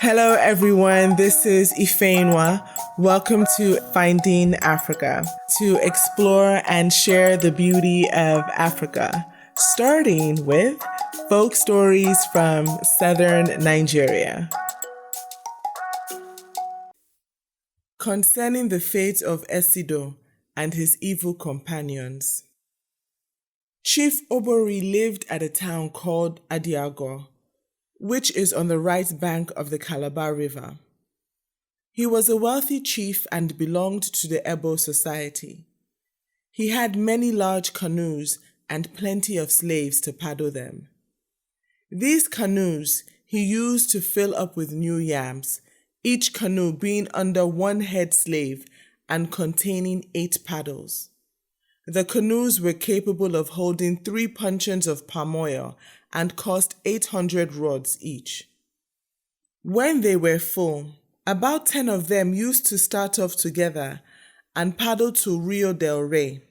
Hello, everyone. This is Ifeyinwa. Welcome to Finding Africa, to explore and share the beauty of Africa, starting with folk stories from southern Nigeria. Concerning the fate of Essido and his evil companions. Chief Obori lived at a town called Adiago, which is on the right bank of the Calabar River. He was a wealthy chief and belonged to the Ebo society. He had many large canoes and plenty of slaves to paddle them. These canoes he used to fill up with new yams, each canoe being under one head slave and containing 8 paddles. The canoes were capable of holding 3 puncheons of palm oil and cost 800 rods each. When they were full, about 10 of them used to start off together and paddle to Rio del Rey.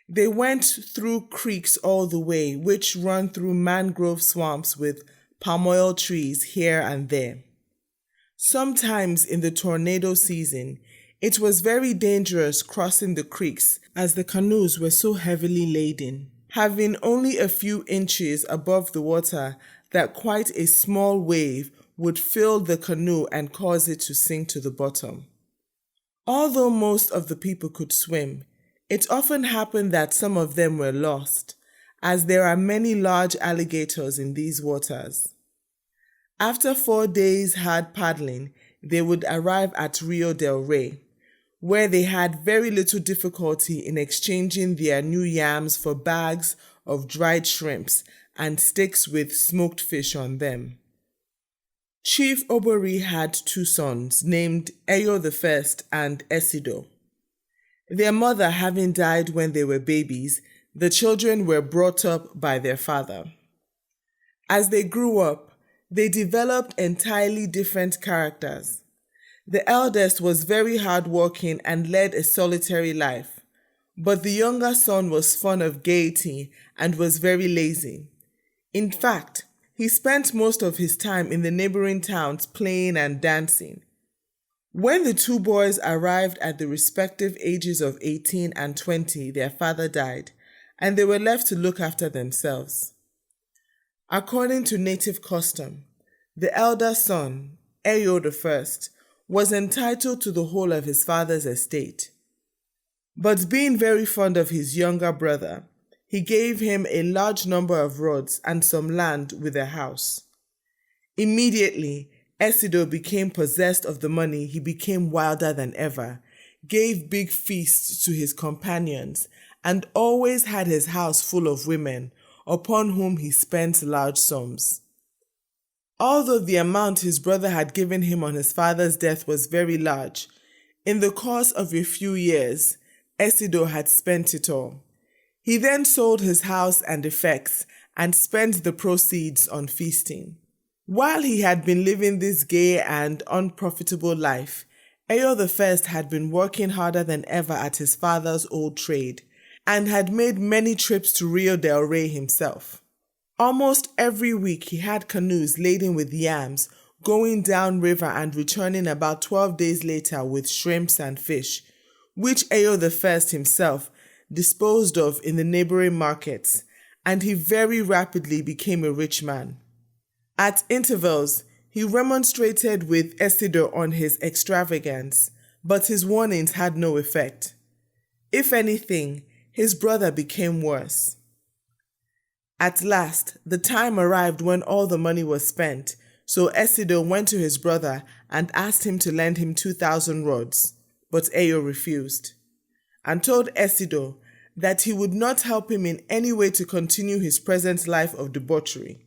They went through creeks all the way, which run through mangrove swamps with palm oil trees here and there. Sometimes in the tornado season, it was very dangerous crossing the creeks as the canoes were so heavily laden, having only a few inches above the water that quite a small wave would fill the canoe and cause it to sink to the bottom. Although most of the people could swim, it often happened that some of them were lost, as there are many large alligators in these waters. After 4 days' hard paddling, they would arrive at Rio del Rey, where they had very little difficulty in exchanging their new yams for bags of dried shrimps and sticks with smoked fish on them. Chief Obori had 2 sons named Eyo I and Essido. Their mother having died when they were babies, the children were brought up by their father. As they grew up, they developed entirely different characters. The eldest was very hardworking and led a solitary life, but the younger son was fond of gaiety and was very lazy. In fact, he spent most of his time in the neighboring towns playing and dancing. When the 2 boys arrived at the respective ages of 18 and 20, their father died, and they were left to look after themselves. According to native custom, the elder son, Eyo I, was entitled to the whole of his father's estate. But being very fond of his younger brother, he gave him a large number of rods and some land with a house. Immediately, Essido became possessed of the money. He became wilder than ever, gave big feasts to his companions, and always had his house full of women, upon whom he spent large sums. Although the amount his brother had given him on his father's death was very large, in the course of a few years, Essido had spent it all. He then sold his house and effects and spent the proceeds on feasting. While he had been living this gay and unprofitable life, Eyo I had been working harder than ever at his father's old trade and had made many trips to Rio del Rey himself. Almost every week he had canoes laden with yams, going down river and returning about 12 days later with shrimps and fish, which Eyo I himself disposed of in the neighboring markets, and he very rapidly became a rich man. At intervals, he remonstrated with Essido on his extravagance, but his warnings had no effect. If anything, his brother became worse. At last, the time arrived when all the money was spent, so Essido went to his brother and asked him to lend him 2,000 rods, but Eyo refused, and told Essido that he would not help him in any way to continue his present life of debauchery,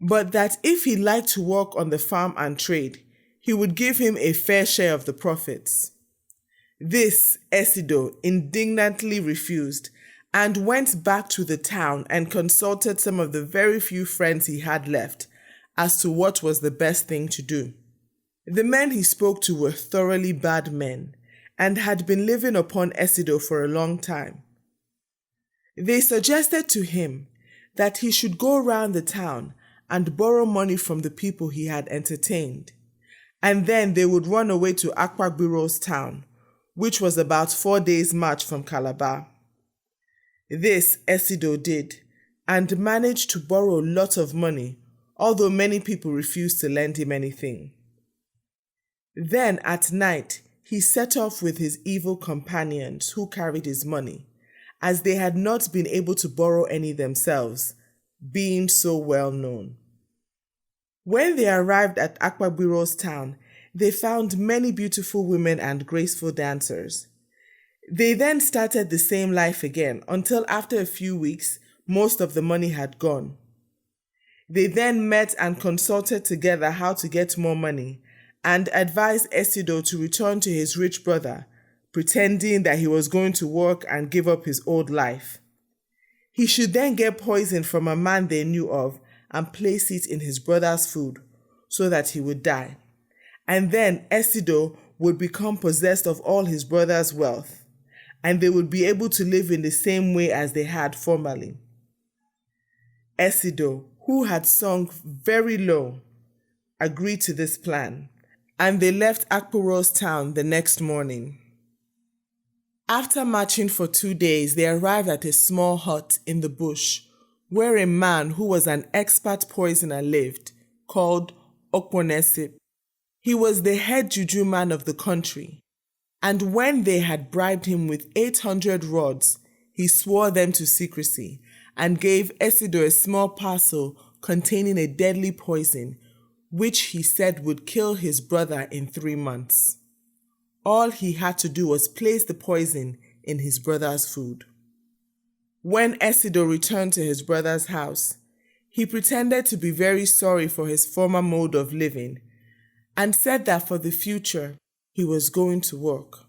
but that if he liked to work on the farm and trade, he would give him a fair share of the profits. This Essido indignantly refused, and went back to the town and consulted some of the very few friends he had left as to what was the best thing to do. The men he spoke to were thoroughly bad men and had been living upon Essido for a long time. They suggested to him that he should go round the town and borrow money from the people he had entertained. And then they would run away to Akpagbiro's town, which was about 4 days' march from Calabar. This Essido did, and managed to borrow a lot of money, although many people refused to lend him anything. Then at night, he set off with his evil companions who carried his money, as they had not been able to borrow any themselves, being so well known. When they arrived at Akpagbiro's town, they found many beautiful women and graceful dancers. They then started the same life again until after a few weeks, most of the money had gone. They then met and consulted together how to get more money and advised Essido to return to his rich brother, pretending that he was going to work and give up his old life. He should then get poison from a man they knew of and place it in his brother's food so that he would die. And then Essido would become possessed of all his brother's wealth, and they would be able to live in the same way as they had formerly. Essido, who had sunk very low, agreed to this plan, and they left Akporo's town the next morning. After marching for 2 days, they arrived at a small hut in the bush where a man who was an expert poisoner lived, called Okponesip. He was the head juju man of the country, and when they had bribed him with 800 rods, he swore them to secrecy and gave Essido a small parcel containing a deadly poison, which he said would kill his brother in 3 months. All he had to do was place the poison in his brother's food. When Essido returned to his brother's house, he pretended to be very sorry for his former mode of living and said that for the future he was going to work.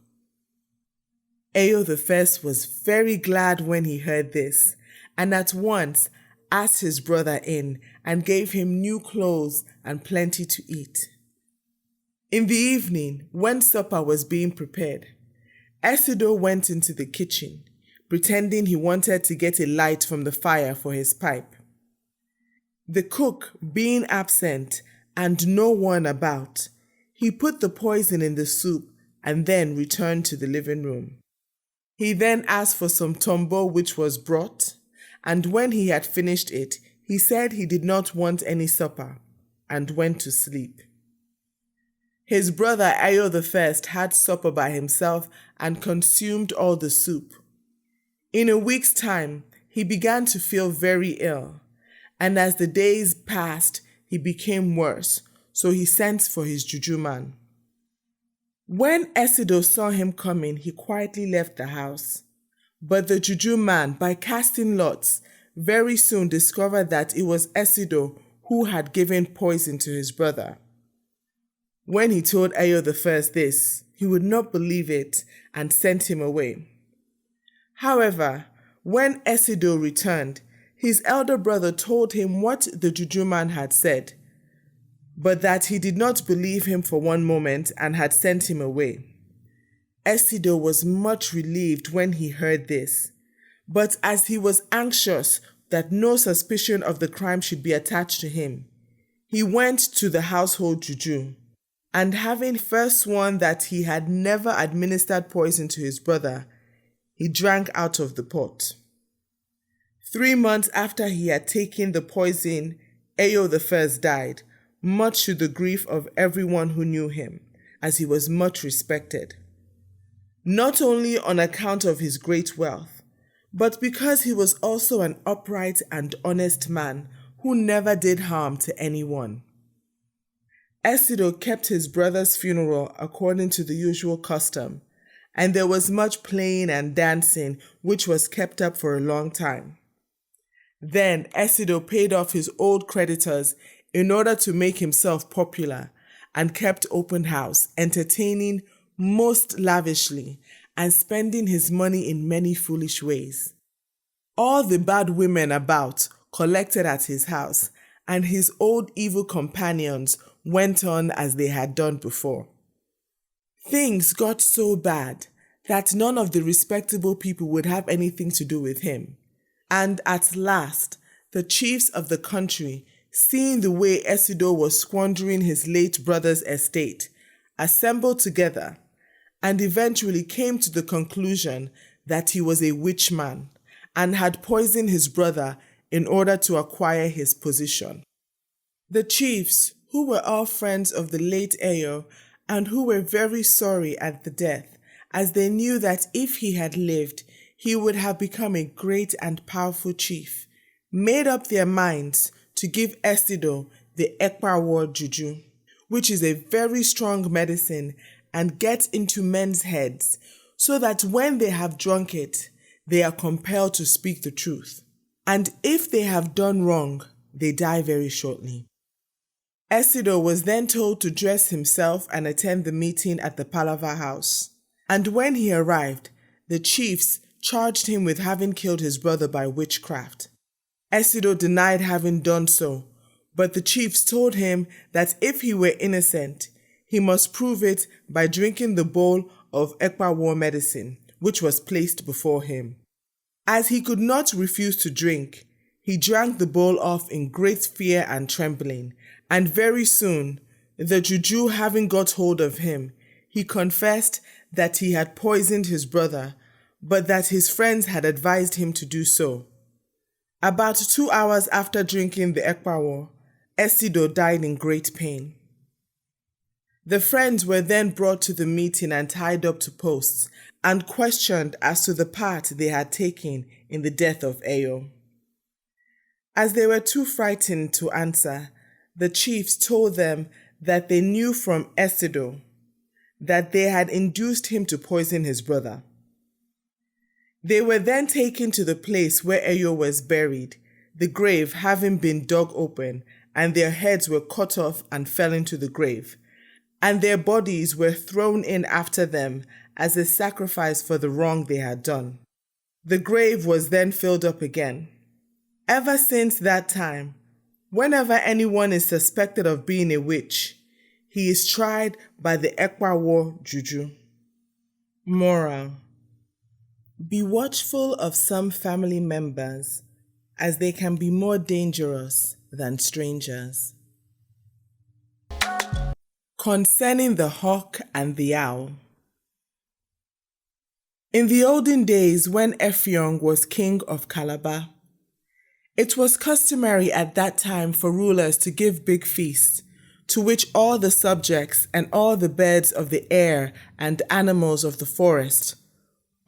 Ayo the First was very glad when he heard this and at once asked his brother in and gave him new clothes and plenty to eat. In the evening, when supper was being prepared, Essido went into the kitchen, pretending he wanted to get a light from the fire for his pipe. The cook being absent and no one about, he put the poison in the soup and then returned to the living room. He then asked for some tombo which was brought, and when he had finished it, he said he did not want any supper and went to sleep. His brother Ayo the First had supper by himself and consumed all the soup. In a week's time, he began to feel very ill, and as the days passed, he became worse, so he sent for his juju man. When Essido saw him coming, he quietly left the house. But the juju man, by casting lots, very soon discovered that it was Essido who had given poison to his brother. When he told Ayo the First this, he would not believe it and sent him away. However, when Essido returned, his elder brother told him what the juju man had said, but that he did not believe him for one moment and had sent him away. Essido was much relieved when he heard this, but as he was anxious that no suspicion of the crime should be attached to him, he went to the household juju, and having first sworn that he had never administered poison to his brother, he drank out of the pot. 3 months after he had taken the poison, Ayo the First died, much to the grief of everyone who knew him, as he was much respected. Not only on account of his great wealth, but because he was also an upright and honest man who never did harm to anyone. Essido kept his brother's funeral according to the usual custom, and there was much playing and dancing which was kept up for a long time. Then Essido paid off his old creditors in order to make himself popular and kept open house, entertaining most lavishly and spending his money in many foolish ways. All the bad women about collected at his house, and his old evil companions went on as they had done before. Things got so bad that none of the respectable people would have anything to do with him, and at last the chiefs of the country seeing the way Essido was squandering his late brother's estate, assembled together and eventually came to the conclusion that he was a witch man and had poisoned his brother in order to acquire his position. The chiefs, who were all friends of the late Eyo and who were very sorry at the death, as they knew that if he had lived, he would have become a great and powerful chief, made up their minds to give Essido the Ekpawo juju, which is a very strong medicine and gets into men's heads so that when they have drunk it, they are compelled to speak the truth. And if they have done wrong, they die very shortly. Essido was then told to dress himself and attend the meeting at the Palava house. And when he arrived, the chiefs charged him with having killed his brother by witchcraft. Essido denied having done so, but the chiefs told him that if he were innocent, he must prove it by drinking the bowl of Ekpawo medicine, which was placed before him. As he could not refuse to drink, he drank the bowl off in great fear and trembling, and very soon, the juju having got hold of him, he confessed that he had poisoned his brother, but that his friends had advised him to do so. About 2 hours after drinking the Ekpawo, Essido died in great pain. The friends were then brought to the meeting and tied up to posts and questioned as to the part they had taken in the death of Eyo. As they were too frightened to answer, the chiefs told them that they knew from Essido that they had induced him to poison his brother. They were then taken to the place where Eyo was buried, the grave having been dug open, and their heads were cut off and fell into the grave, and their bodies were thrown in after them as a sacrifice for the wrong they had done. The grave was then filled up again. Ever since that time, whenever anyone is suspected of being a witch, he is tried by the Ekpawo juju. Moral: be watchful of some family members, as they can be more dangerous than strangers. Concerning the hawk and the owl. In the olden days when Ifeyinwa was king of Calabar, it was customary at that time for rulers to give big feasts, to which all the subjects and all the birds of the air and animals of the forest,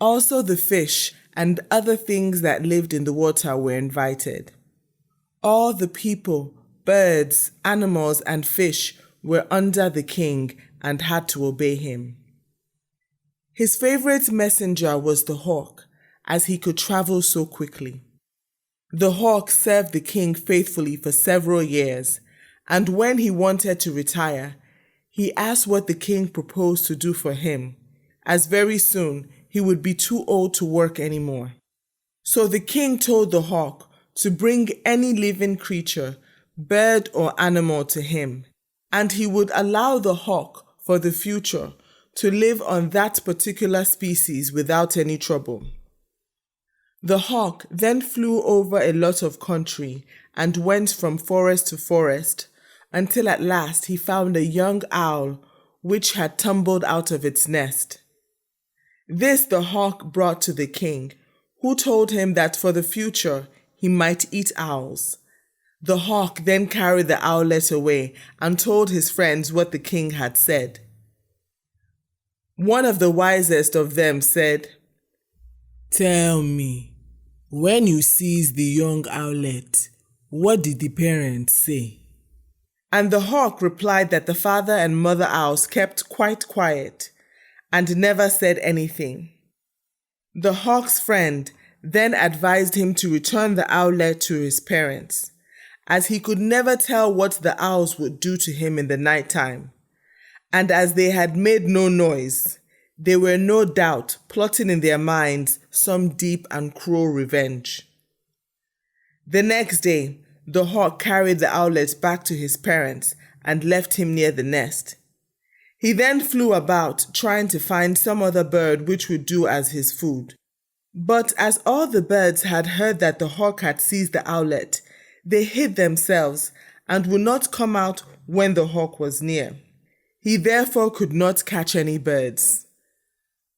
also the fish and other things that lived in the water, were invited. All the people, birds, animals, and fish were under the king and had to obey him. His favorite messenger was the hawk, as he could travel so quickly. The hawk served the king faithfully for several years, and when he wanted to retire, he asked what the king proposed to do for him, as very soon he would be too old to work anymore. So the king told the hawk to bring any living creature, bird or animal, to him, and he would allow the hawk for the future to live on that particular species without any trouble. The hawk then flew over a lot of country and went from forest to forest until at last he found a young owl which had tumbled out of its nest. This the hawk brought to the king, who told him that for the future he might eat owls. The hawk then carried the owlet away and told his friends what the king had said. One of the wisest of them said, "Tell me, when you seized the young owlet, what did the parents say?" And the hawk replied that the father and mother owls kept quite quiet and never said anything. The hawk's friend then advised him to return the owlet to his parents, as he could never tell what the owls would do to him in the night time. And as they had made no noise, they were no doubt plotting in their minds some deep and cruel revenge. The next day, the hawk carried the owlet back to his parents and left him near the nest. He then flew about trying to find some other bird which would do as his food. But as all the birds had heard that the hawk had seized the owlet, they hid themselves and would not come out when the hawk was near. He therefore could not catch any birds.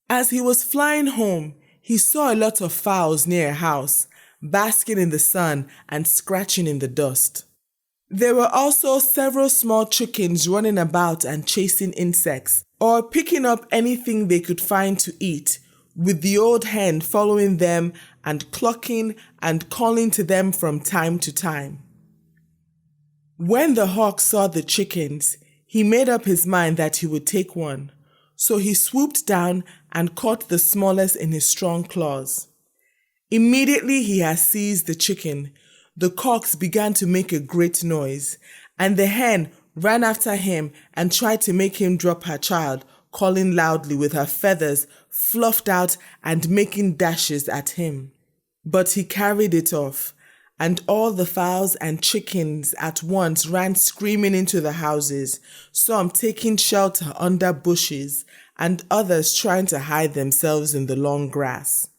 As he was flying home, he saw a lot of fowls near a house, basking in the sun and scratching in the dust. There were also several small chickens running about and chasing insects, or picking up anything they could find to eat, with the old hen following them and clucking and calling to them from time to time. When the hawk saw the chickens, he made up his mind that he would take one, so he swooped down and caught the smallest in his strong claws. Immediately he had seized the chicken, the cocks began to make a great noise, and the hen ran after him and tried to make him drop her child, calling loudly with her feathers fluffed out and making dashes at him. But he carried it off, and all the fowls and chickens at once ran screaming into the houses, some taking shelter under bushes, and others trying to hide themselves in the long grass.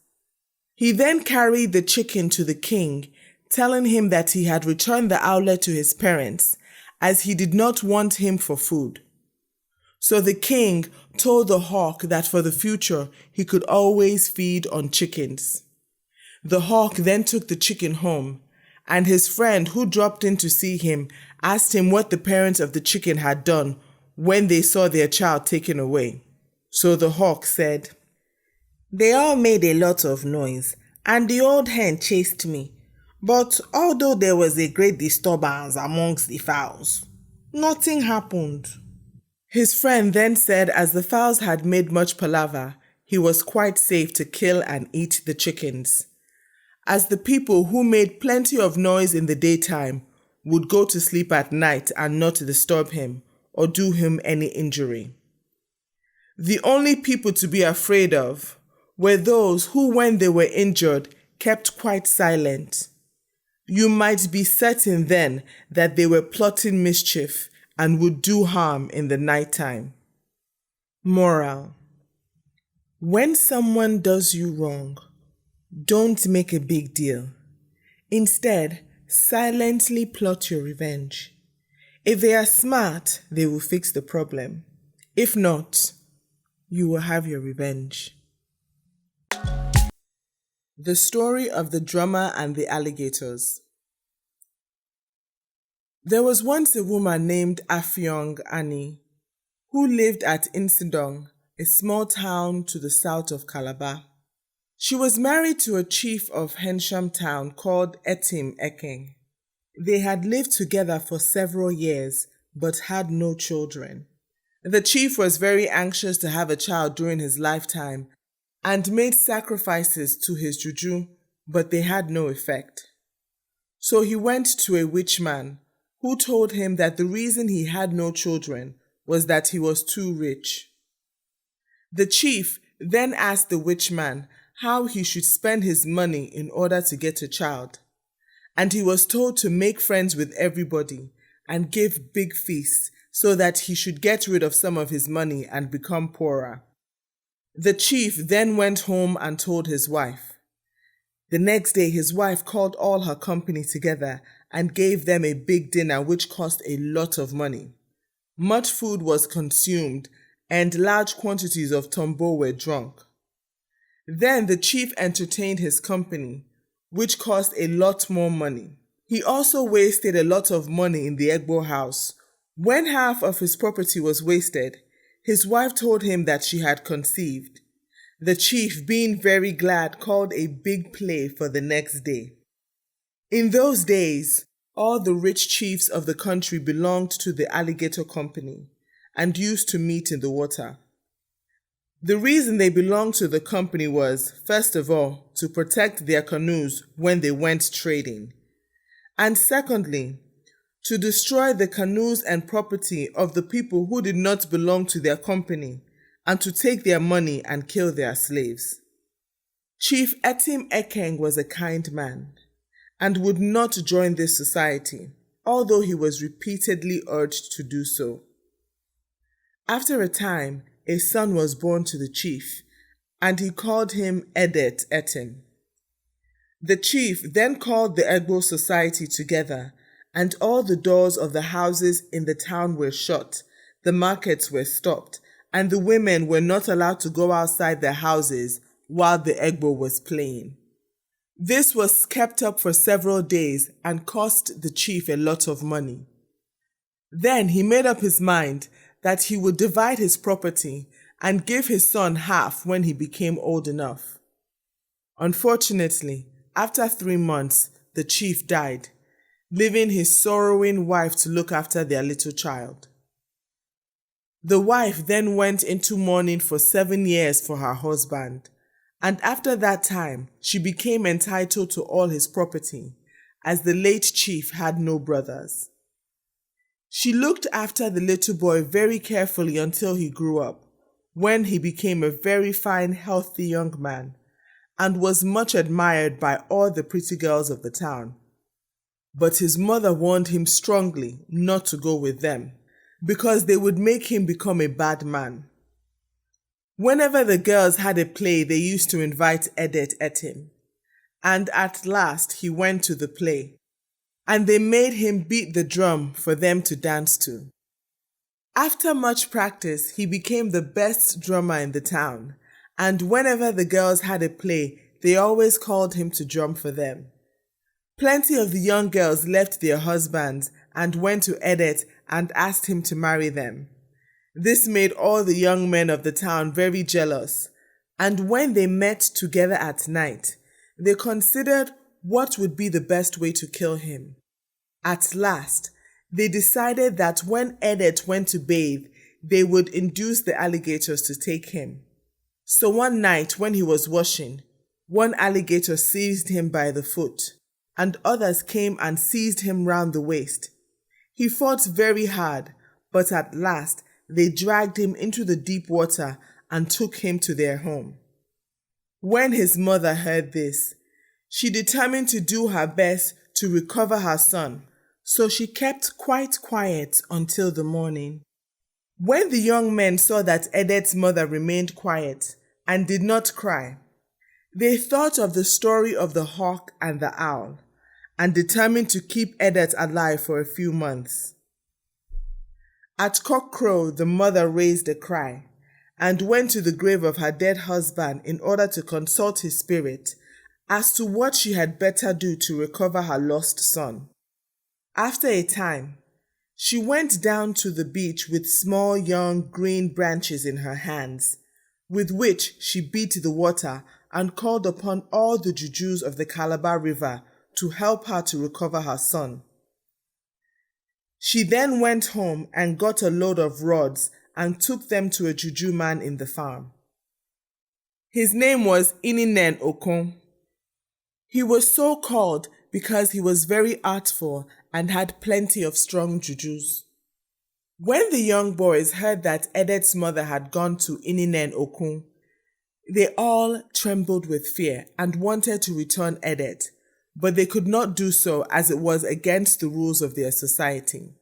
He then carried the chicken to the king, telling him that he had returned the owlet to his parents, as he did not want him for food. So the king told the hawk that for the future he could always feed on chickens. The hawk then took the chicken home, and his friend who dropped in to see him asked him what the parents of the chicken had done when they saw their child taken away. So the hawk said, "They all made a lot of noise, and the old hen chased me. But although there was a great disturbance amongst the fowls, nothing happened." His friend then said as the fowls had made much palaver, he was quite safe to kill and eat the chickens, as the people who made plenty of noise in the daytime would go to sleep at night and not disturb him or do him any injury. The only people to be afraid of were those who, when they were injured, kept quite silent. You might be certain then that they were plotting mischief and would do harm in the nighttime. Moral: when someone does you wrong, don't make a big deal. Instead, silently plot your revenge. If they are smart, they will fix the problem. If not, you will have your revenge. The story of the drummer and the alligators. There was once a woman named Ifeyinwa who lived at Essido, a small town to the south of Calabar. She was married to a chief of Hensham town called Ifeyinwa. They had lived together for several years but had no children. The chief was very anxious to have a child during his lifetime and made sacrifices to his juju, but they had no effect. So he went to a witch man who told him that the reason he had no children was that he was too rich. The chief then asked the witch man how he should spend his money in order to get a child, and he was told to make friends with everybody and give big feasts so that he should get rid of some of his money and become poorer. The chief then went home and told his wife. The next day his wife called all her company together and gave them a big dinner which cost a lot of money. Much food was consumed and large quantities of tombo were drunk. Then the chief entertained his company, which cost a lot more money. He also wasted a lot of money in the Egbo house. When half of his property was wasted, his wife told him that she had conceived. The chief, being very glad, called a big play for the next day. In those days, all the rich chiefs of the country belonged to the alligator company and used to meet in the water. The reason they belonged to the company was, first of all, to protect their canoes when they went trading, and secondly, to destroy the canoes and property of the people who did not belong to their company, and to take their money and kill their slaves. Chief Ifeyinwa was a kind man, and would not join this society, although he was repeatedly urged to do so. After a time, a son was born to the chief, and he called him Edet Etim. The chief then called the Egbo society together and all the doors of the houses in the town were shut, the markets were stopped, and the women were not allowed to go outside their houses while the Egbo was playing. This was kept up for several days and cost the chief a lot of money. Then he made up his mind that he would divide his property and give his son half when he became old enough. Unfortunately, after 3 months, the chief died, leaving his sorrowing wife to look after their little child. The wife then went into mourning for 7 years for her husband, and after that time, she became entitled to all his property, as the late chief had no brothers. She looked after the little boy very carefully until he grew up, when he became a very fine, healthy young man, and was much admired by all the pretty girls of the town. But his mother warned him strongly not to go with them, because they would make him become a bad man. Whenever the girls had a play, they used to invite Edet at him, and at last he went to the play, and they made him beat the drum for them to dance to. After much practice, he became the best drummer in the town, and whenever the girls had a play, they always called him to drum for them. Plenty of the young girls left their husbands and went to Edet and asked him to marry them. This made all the young men of the town very jealous, and when they met together at night, they considered what would be the best way to kill him. At last, they decided that when Edet went to bathe, they would induce the alligators to take him. So one night when he was washing, one alligator seized him by the foot, and others came and seized him round the waist. He fought very hard, but at last they dragged him into the deep water and took him to their home. When his mother heard this, she determined to do her best to recover her son, so she kept quite quiet until the morning. When the young men saw that Edet's mother remained quiet and did not cry, they thought of the story of the hawk and the owl, and determined to keep Edet alive for a few months. At cockcrow, the mother raised a cry, and went to the grave of her dead husband in order to consult his spirit as to what she had better do to recover her lost son. After a time, she went down to the beach with small young green branches in her hands, with which she beat the water and called upon all the jujus of the Calabar River to help her to recover her son. She then went home and got a load of rods and took them to a juju man in the farm. His name was Ininen Okon. He was so called because he was very artful and had plenty of strong jujus. When the young boys heard that Edet's mother had gone to Ininen Okun, they all trembled with fear and wanted to return Edet, but they could not do so as it was against the rules of their society.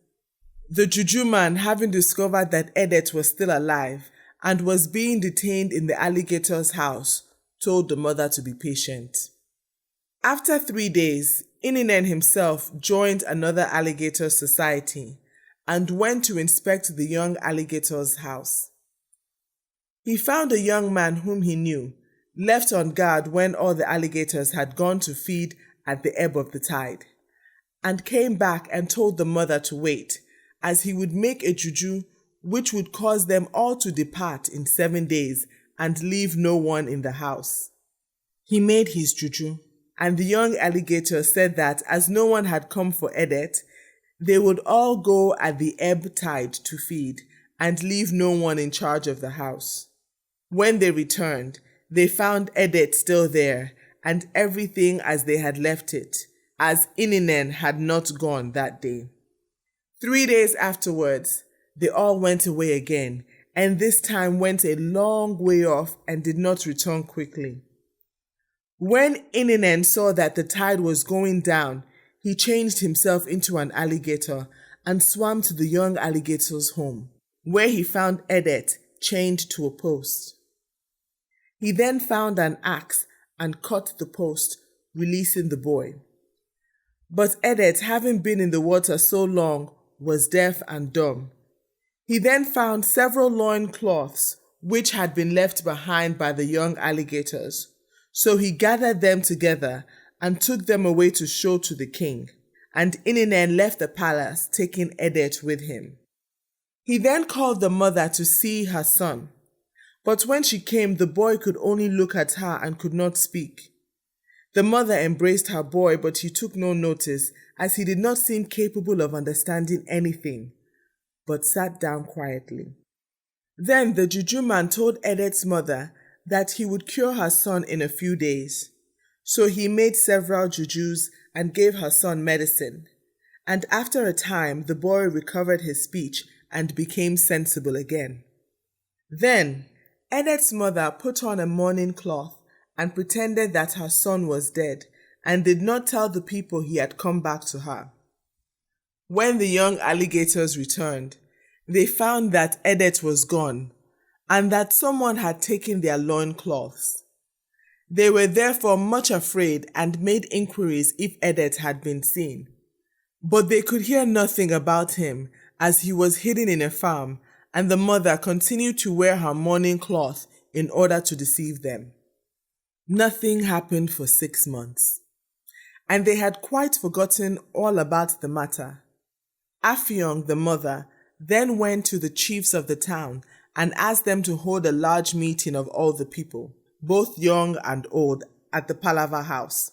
The juju man, having discovered that Edet was still alive and was being detained in the alligator's house, told the mother to be patient. After 3 days, Ininen himself joined another alligator society and went to inspect the young alligator's house. He found a young man whom he knew, left on guard when all the alligators had gone to feed at the ebb of the tide, and came back and told the mother to wait, as he would make a juju which would cause them all to depart in 7 days and leave no one in the house. He made his juju, and the young alligator said that as no one had come for Edet, they would all go at the ebb tide to feed and leave no one in charge of the house. When they returned, they found Edet still there and everything as they had left it, as Ininen had not gone that day. 3 days afterwards, they all went away again, and this time went a long way off and did not return quickly. When Ininen saw that the tide was going down, he changed himself into an alligator and swam to the young alligator's home, where he found Edet chained to a post. He then found an axe and cut the post, releasing the boy. But Edet, having been in the water so long, was deaf and dumb. He then found several loincloths which had been left behind by the young alligators. So he gathered them together and took them away to show to the king. And Ininen left the palace, taking Edet with him. He then called the mother to see her son. But when she came, the boy could only look at her and could not speak. The mother embraced her boy, but he took no notice, as he did not seem capable of understanding anything, but sat down quietly. Then the juju man told Edet's mother that he would cure her son in a few days. So he made several jujus and gave her son medicine. And after a time, the boy recovered his speech and became sensible again. Then Edet's mother put on a mourning cloth and pretended that her son was dead, and did not tell the people he had come back to her. When the young alligators returned, they found that Edet was gone, and that someone had taken their loincloths. They were therefore much afraid and made inquiries if Edet had been seen. But they could hear nothing about him, as he was hidden in a farm, and the mother continued to wear her mourning cloth in order to deceive them. Nothing happened for 6 months, and they had quite forgotten all about the matter. Ifeyinwa, the mother, then went to the chiefs of the town and asked them to hold a large meeting of all the people, both young and old, at the palaver house,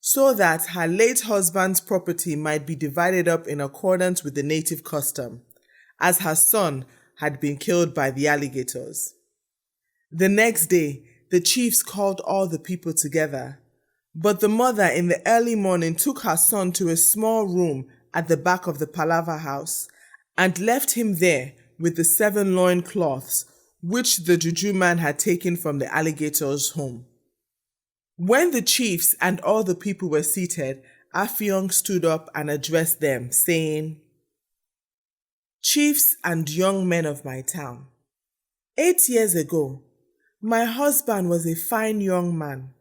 so that her late husband's property might be divided up in accordance with the native custom, as her son had been killed by the alligators. The next day, the chiefs called all the people together, but the mother in the early morning took her son to a small room at the back of the palaver house and left him there with the 7 loincloths which the juju man had taken from the alligator's home. When the chiefs and all the people were seated, Ifeyinwa stood up and addressed them, saying, "Chiefs and young men of my town, 8 years ago, my husband was a fine young man.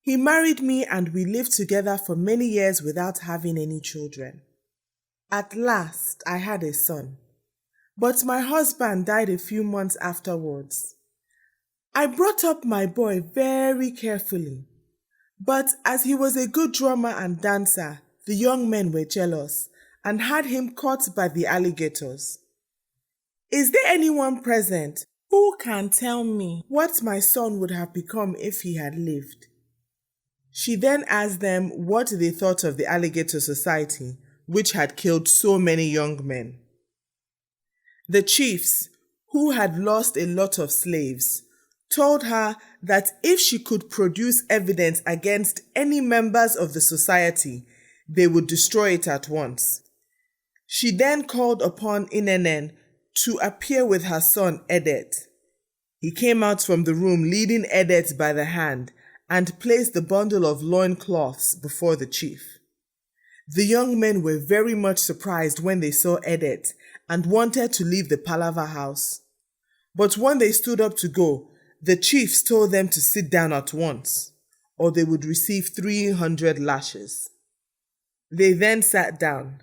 He married me and we lived together for many years without having any children. At last, I had a son, but my husband died a few months afterwards. I brought up my boy very carefully, but as he was a good drummer and dancer, the young men were jealous and had him caught by the alligators. Is there anyone present who can tell me what my son would have become if he had lived?" She then asked them what they thought of the alligator society, which had killed so many young men. The chiefs, who had lost a lot of slaves, told her that if she could produce evidence against any members of the society, they would destroy it at once. She then called upon Inenen to appear with her son Edet. He came out from the room leading Edet by the hand and placed the bundle of loincloths before the chief. The young men were very much surprised when they saw Edet and wanted to leave the palaver house. But when they stood up to go, the chiefs told them to sit down at once, or they would receive 300 lashes. They then sat down,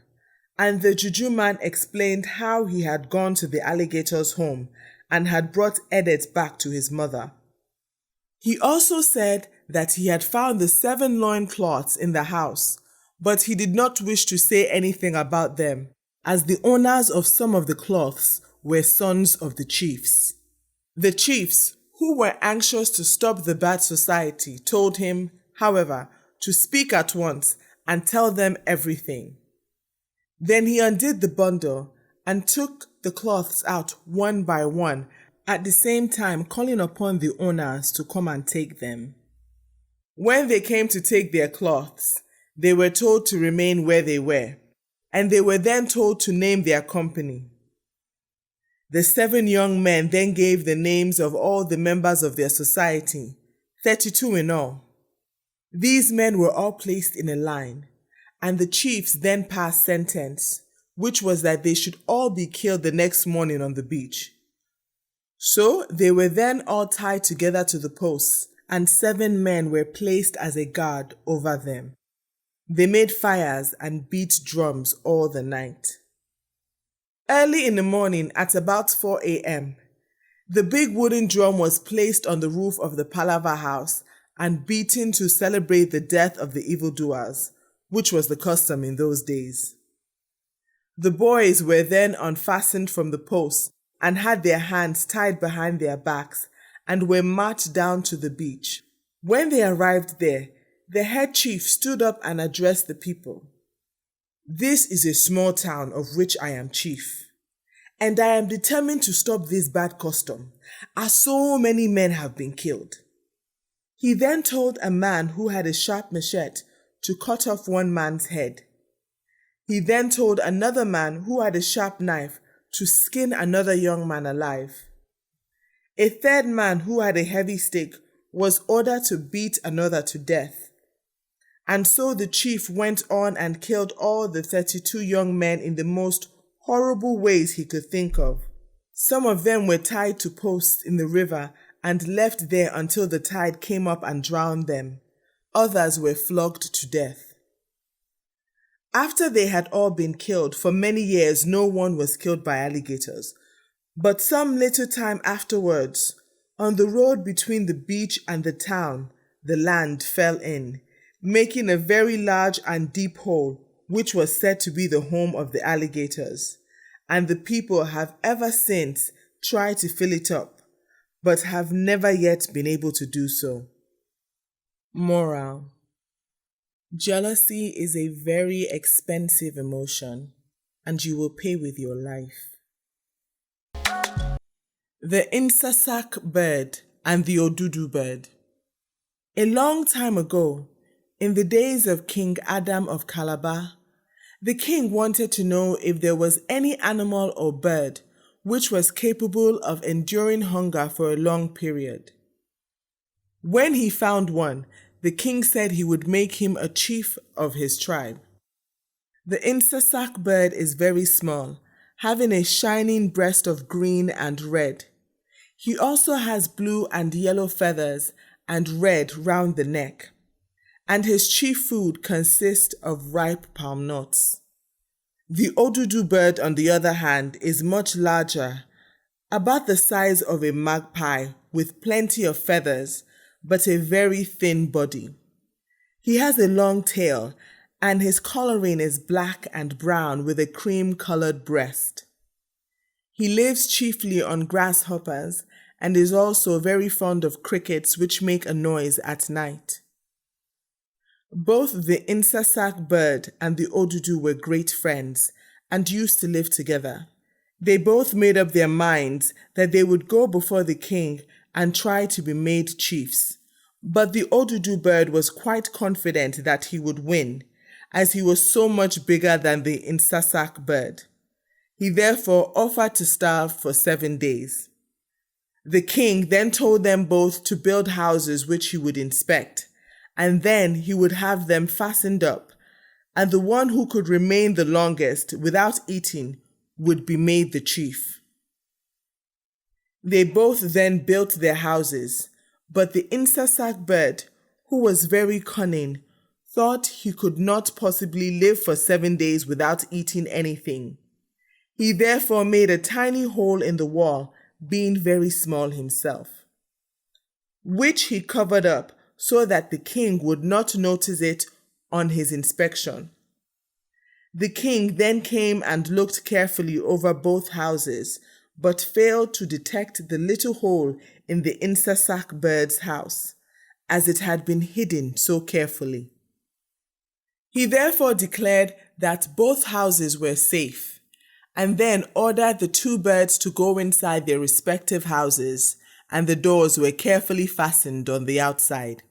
and the juju man explained how he had gone to the alligator's home and had brought Edet back to his mother. He also said that he had found the 7 loincloths in the house, but he did not wish to say anything about them, as the owners of some of the cloths were sons of the chiefs. The chiefs, who were anxious to stop the bad society, told him, however, to speak at once and tell them everything. Then he undid the bundle and took the cloths out one by one, at the same time calling upon the owners to come and take them. When they came to take their cloths, they were told to remain where they were, and they were then told to name their company. The 7 young men then gave the names of all the members of their society, 32 in all. These men were all placed in a line, and the chiefs then passed sentence, which was that they should all be killed the next morning on the beach. So they were then all tied together to the posts, and 7 men were placed as a guard over them. They made fires and beat drums all the night. Early in the morning, at about 4 a.m., the big wooden drum was placed on the roof of the palaver house and beaten to celebrate the death of the evildoers, which was the custom in those days. The boys were then unfastened from the posts and had their hands tied behind their backs and were marched down to the beach. When they arrived there, the head chief stood up and addressed the people. "This is a small town of which I am chief, and I am determined to stop this bad custom, as so many men have been killed." He then told a man who had a sharp machete to cut off one man's head. He then told another man who had a sharp knife to skin another young man alive. A third man who had a heavy stick was ordered to beat another to death. And so the chief went on and killed all the 32 young men in the most horrible ways he could think of. Some of them were tied to posts in the river and left there until the tide came up and drowned them. Others were flogged to death. After they had all been killed, for many years no one was killed by alligators. But some little time afterwards, on the road between the beach and the town, the land fell in, making a very large and deep hole, which was said to be the home of the alligators. And the people have ever since tried to fill it up, but have never yet been able to do so. Moral: jealousy is a very expensive emotion, and you will pay with your life. The Insasak bird and the Odudu bird. A long time ago, in the days of King Adam of Calabar, the king wanted to know if there was any animal or bird which was capable of enduring hunger for a long period. When he found one, the king said he would make him a chief of his tribe. The Insasak bird is very small, having a shining breast of green and red. He also has blue and yellow feathers and red round the neck, and his chief food consists of ripe palm nuts. The Odudu bird, on the other hand, is much larger, about the size of a magpie with plenty of feathers, but a very thin body. He has a long tail, and his coloring is black and brown with a cream-colored breast. He lives chiefly on grasshoppers and is also very fond of crickets which make a noise at night. Both the Insasak bird and the Odudu were great friends and used to live together. They both made up their minds that they would go before the king and try to be made chiefs. But the Odudu bird was quite confident that he would win, as he was so much bigger than the Insasak bird. He therefore offered to starve for 7 days. The king then told them both to build houses which he would inspect, and then he would have them fastened up, and the one who could remain the longest without eating would be made the chief. They both then built their houses, but the Insasak bird, who was very cunning, thought he could not possibly live for 7 days without eating anything. He therefore made a tiny hole in the wall, being very small himself, which he covered up so that the king would not notice it on his inspection. The king then came and looked carefully over both houses, but failed to detect the little hole in the Insasak bird's house, as it had been hidden so carefully. He therefore declared that both houses were safe, and then ordered the 2 birds to go inside their respective houses, and the doors were carefully fastened on the outside.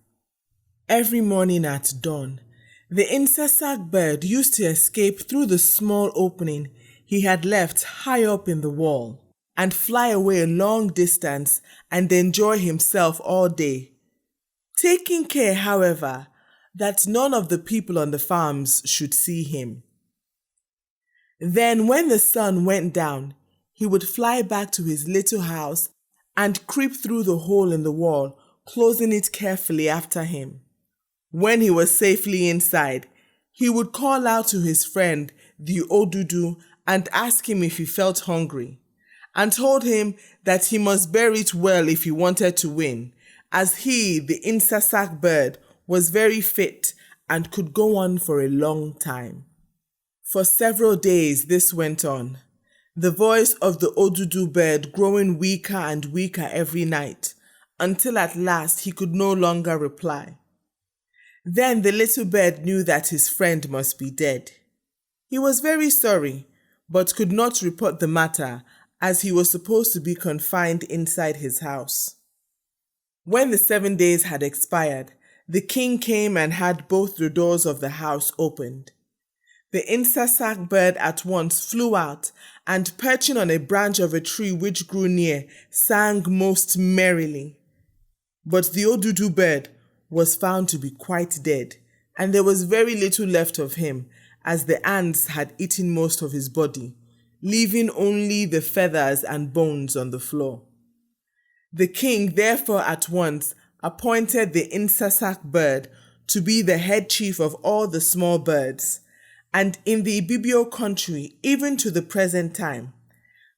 Every morning at dawn, the Insasak bird used to escape through the small opening he had left high up in the wall, and fly away a long distance and enjoy himself all day, taking care, however, that none of the people on the farms should see him. Then when the sun went down, he would fly back to his little house and creep through the hole in the wall, closing it carefully after him. When he was safely inside, He would call out to his friend, the Odudu, and ask him if he felt hungry, and told him that he must bear it well if he wanted to win, as he, the Insasak bird, was very fit and could go on for a long time. For several days this went on, the voice of the Odudu bird growing weaker and weaker every night, until at last he could no longer reply. Then the little bird knew that his friend must be dead. He was very sorry, but could not report the matter, as he was supposed to be confined inside his house. When the 7 days had expired, the king came and had both the doors of the house opened. The Insasak bird at once flew out, and perching on a branch of a tree which grew near, sang most merrily. But the Odudu bird was found to be quite dead, and there was very little left of him, as the ants had eaten most of his body, leaving only the feathers and bones on the floor. The king therefore at once appointed the Insasak bird to be the head chief of all the small birds, and in the Ibibio country, even to the present time,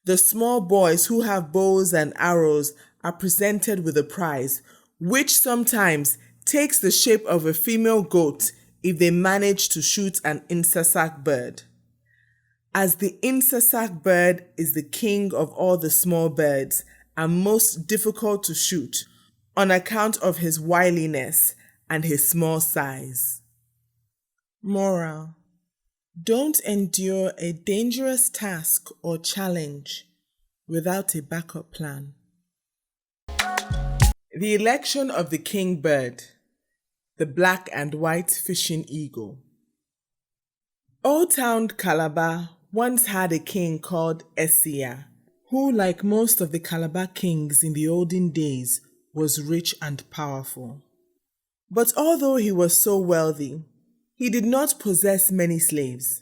the small boys who have bows and arrows are presented with a prize, which sometimes takes the shape of a female goat if they manage to shoot an Insasak bird. As the Insasak bird is the king of all the small birds and most difficult to shoot on account of his wiliness and his small size. Moral: don't endure a dangerous task or challenge without a backup plan. The election of the king bird, the black and white fishing eagle. Old town Calabar once had a king called Essido, who, like most of the Calabar kings in the olden days, was rich and powerful. But although he was so wealthy, he did not possess many slaves.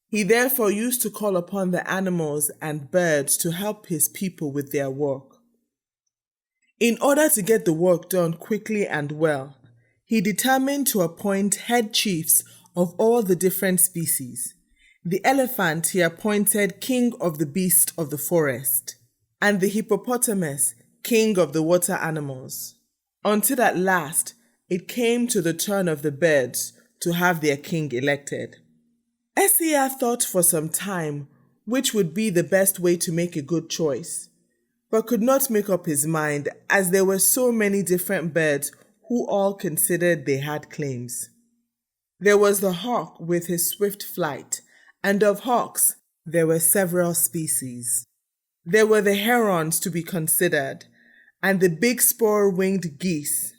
He therefore used to call upon the animals and birds to help his people with their work. In order to get the work done quickly and well, he determined to appoint head chiefs of all the different species. The elephant he appointed king of the beasts of the forest, and the hippopotamus king of the water animals, until at last it came to the turn of the birds to have their king elected. Essido thought for some time which would be the best way to make a good choice, but could not make up his mind as there were so many different birds who all considered they had claims. There was the hawk with his swift flight, and of hawks there were several species. There were the herons to be considered, and the big spur-winged geese,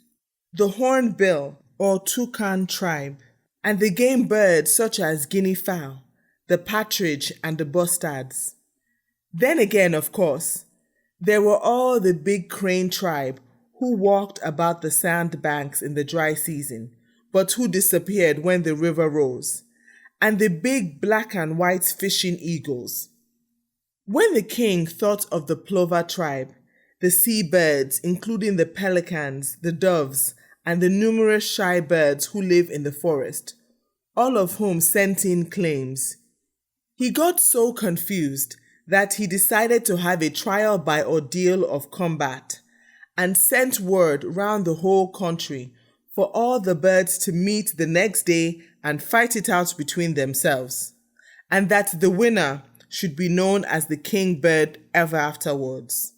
the hornbill or toucan tribe, and the game birds such as guinea fowl, the partridge and the bustards. Then again, of course, there were all the big crane tribe who walked about the sandbanks in the dry season, but who disappeared when the river rose, and the big black and white fishing eagles. When the king thought of the plover tribe, the seabirds, including the pelicans, the doves, and the numerous shy birds who live in the forest, all of whom sent in claims, he got so confused that he decided to have a trial by ordeal of combat, and sent word round the whole country for all the birds to meet the next day and fight it out between themselves, and that the winner should be known as the king bird ever afterwards.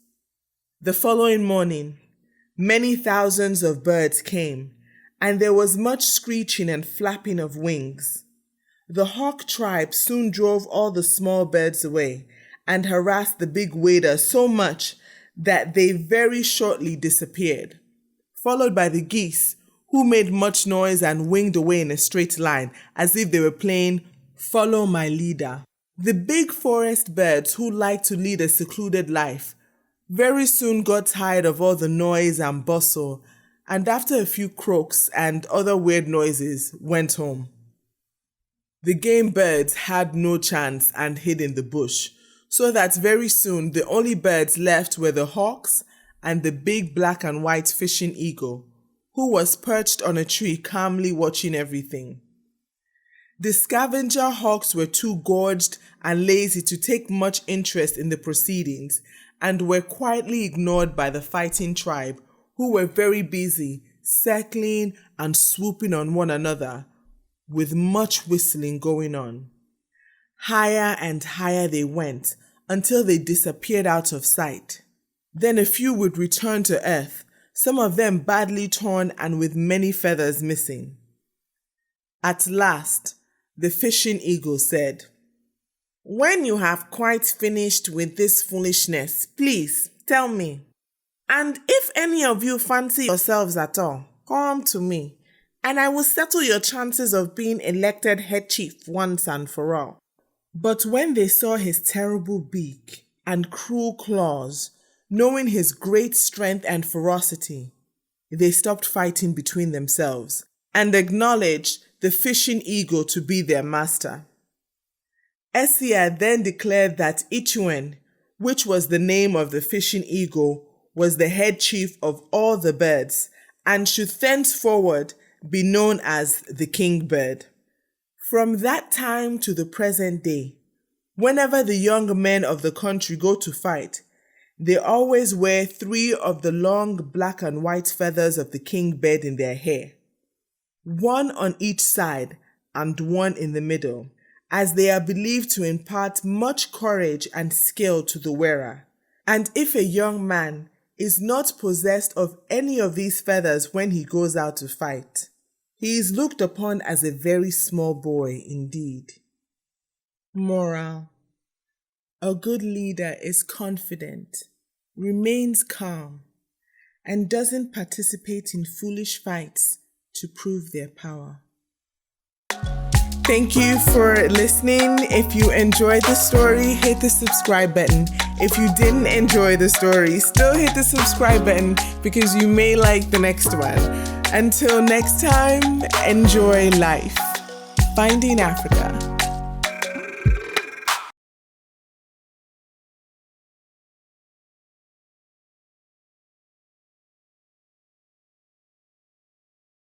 The following morning, many thousands of birds came, and there was much screeching and flapping of wings. The hawk tribe soon drove all the small birds away and harassed the big waders so much that they very shortly disappeared, followed by the geese, who made much noise and winged away in a straight line as if they were playing Follow My Leader. The big forest birds who liked to lead a secluded life very soon got tired of all the noise and bustle, and after a few croaks and other weird noises, went home. The game birds had no chance and hid in the bush, so that very soon the only birds left were the hawks and the big black and white fishing eagle, who was perched on a tree calmly watching everything. The scavenger hawks were too gorged and lazy to take much interest in the proceedings and were quietly ignored by the fighting tribe, who were very busy circling and swooping on one another, with much whistling going on. Higher and higher they went until they disappeared out of sight. Then a few would return to earth, some of them badly torn and with many feathers missing. At last, the fishing eagle said, "When you have quite finished with this foolishness, please tell me. And if any of you fancy yourselves at all, come to me, and I will settle your chances of being elected head chief once and for all." But when they saw his terrible beak and cruel claws, knowing his great strength and ferocity, they stopped fighting between themselves and acknowledged the fishing eagle to be their master. Essido then declared that Ifeyinwa, which was the name of the fishing eagle, was the head chief of all the birds and should thenceforward be known as the king bird. From that time to the present day, whenever the young men of the country go to fight, they always wear 3 of the long black and white feathers of the king bird in their hair, 1 on each side and 1 in the middle, as they are believed to impart much courage and skill to the wearer. And if a young man is not possessed of any of these feathers when he goes out to fight, he is looked upon as a very small boy indeed. Moral: a good leader is confident, remains calm, and doesn't participate in foolish fights to prove their power. Thank you for listening. If you enjoyed the story, hit the subscribe button. If you didn't enjoy the story, still hit the subscribe button because you may like the next one. Until next time, enjoy life. Finding Africa.